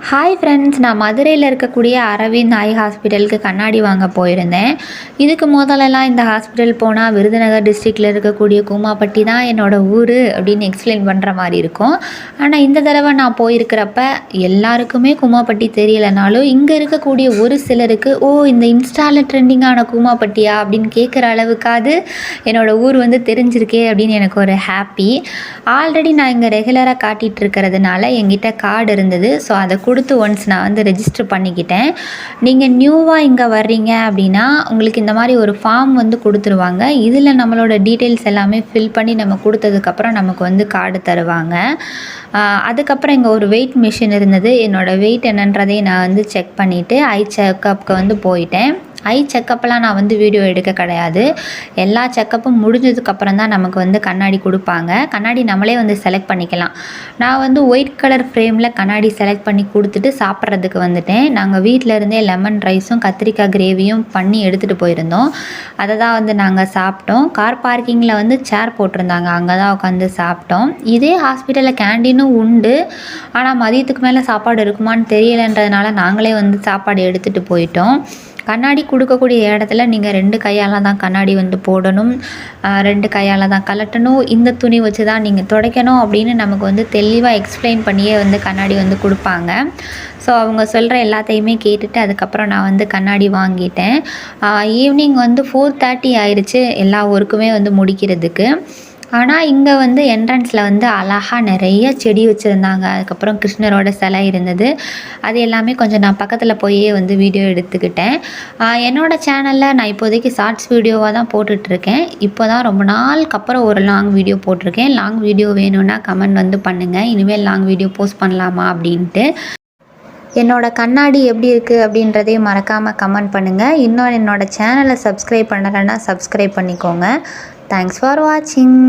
Hi friends, நான் மதுரையில் இருக்கக்கூடிய அரவிந்த் ஐ ஹாஸ்பிட்டலுக்கு கண்ணாடி வாங்க போயிருந்தேன். இதுக்கு முதல்லலாம் இந்த ஹாஸ்பிட்டல் போனால் விருதுநகர் டிஸ்ட்ரிக்டில் இருக்கக்கூடிய கூமாப்பட்டி தான் என்னோடய ஊர் அப்படின்னு எக்ஸ்பிளைன் பண்ணுற மாதிரி இருக்கும். ஆனால் இந்த தடவை நான் போயிருக்கிறப்ப எல்லாருக்குமே கூமாப்பட்டி தெரியலைனாலும் இங்கே இருக்கக்கூடிய ஒரு சிலருக்கு இந்த இன்ஸ்டாவில் ட்ரெண்டிங்கான கூமாப்பட்டியா அப்படின்னு கேட்குற அளவுக்காவது என்னோடய ஊர் தெரிஞ்சிருக்கே அப்படின்னு எனக்கு ஒரு ஹாப்பி. ஆல்ரெடி நான் இங்கே ரெகுலராக காட்டிகிட்டு இருக்கிறதுனால என்கிட்ட கார்டு இருந்தது. ஸோ அதை கொடுத்து ஒன்ஸ் நான் ரெஜிஸ்டர் பண்ணிக்கிட்டேன். நீங்கள் நியூவாக இங்கே வர்றீங்க அப்படின்னா உங்களுக்கு இந்த மாதிரி ஒரு ஃபார்ம் கொடுத்துருவாங்க. இதில் நம்மளோட டீட்டெயில்ஸ் எல்லாமே ஃபில் பண்ணி நம்ம கொடுத்ததுக்கப்புறம் நமக்கு கார்டு தருவாங்க. அதுக்கப்புறம் இங்கே ஒரு வெயிட் மிஷின் இருந்தது. என்னோடய வெயிட் என்னன்றதையும் நான் செக் பண்ணிவிட்டு ஐ செக்கப்புக்கு போயிட்டேன். ஐ செக்கப்பெலாம் நான் வீடியோ எடுக்க கிடையாது. எல்லா செக்கப்பும் முடிஞ்சதுக்கப்புறம் தான் நமக்கு கண்ணாடி கொடுப்பாங்க. கண்ணாடி நம்மளே செலக்ட் பண்ணிக்கலாம். நான் ஒயிட் கலர் ஃப்ரேமில் கண்ணாடி செலக்ட் பண்ணி கொடுத்துட்டு சாப்பிட்றதுக்கு வந்துட்டேன். நாங்கள் வீட்டில் இருந்தே லெமன் ரைஸும் கத்திரிக்காய் கிரேவியும் பண்ணி எடுத்துகிட்டு போயிருந்தோம். அதை தான் நாங்கள் சாப்பிட்டோம். கார் பார்க்கிங்கில் சேர் போட்டிருந்தாங்க, அங்கே தான் உட்காந்து சாப்பிட்டோம். இதே ஹாஸ்பிட்டலில் கேண்டீனும் உண்டு. ஆனால் மதியத்துக்கு மேலே சாப்பாடு இருக்குமான்னு தெரியலைன்றதுனால நாங்களே சாப்பாடு எடுத்துகிட்டு போயிட்டோம். கண்ணாடி கொடுக்கக்கூடிய இடத்துல நீங்கள் 2 கையால் தான் கண்ணாடி போடணும், 2 கையால் தான் கலட்டணும், இந்த துணி வச்சு தான் நீங்கள் துடைக்கணும் அப்படின்னு நமக்கு தெளிவாக எக்ஸ்பிளைன் பண்ணியே கண்ணாடி கொடுப்பாங்க. ஸோ அவங்க சொல்கிற எல்லாத்தையுமே கேட்டுட்டு அதுக்கப்புறம் நான் கண்ணாடி வாங்கிட்டேன். ஈவினிங் 4:30 ஆயிடுச்சு எல்லா ஒர்க்குமே முடிக்கிறதுக்கு. ஆனால் இங்கே என்ட்ரன்ஸில் அழகாக நிறைய செடி வச்சுருந்தாங்க. அதுக்கப்புறம் கிருஷ்ணரோட சிலை இருந்தது. அது எல்லாமே கொஞ்சம் நான் பக்கத்தில் போயே வீடியோ எடுத்துக்கிட்டேன். என்னோடய சேனலில் நான் இப்போதைக்கு ஷார்ட்ஸ் வீடியோவாக தான் போட்டுட்ருக்கேன். இப்போ தான் ரொம்ப நாளுக்கு அப்புறம் ஒரு லாங் வீடியோ போட்டிருக்கேன். லாங் வீடியோ வேணும்னா கமெண்ட் பண்ணுங்கள், இனிமேல் லாங் வீடியோ போஸ்ட் பண்ணலாமா அப்படின்ட்டு. என்னோடய கண்ணாடி எப்படி இருக்குது அப்படின்றதையும் மறக்காமல் கமெண்ட் பண்ணுங்கள். இன்னும் என்னோடய சேனலை சப்ஸ்கிரைப் பண்ணலைன்னா சப்ஸ்கிரைப் பண்ணிக்கோங்க. தேங்க்ஸ் ஃபார் வாட்சிங்.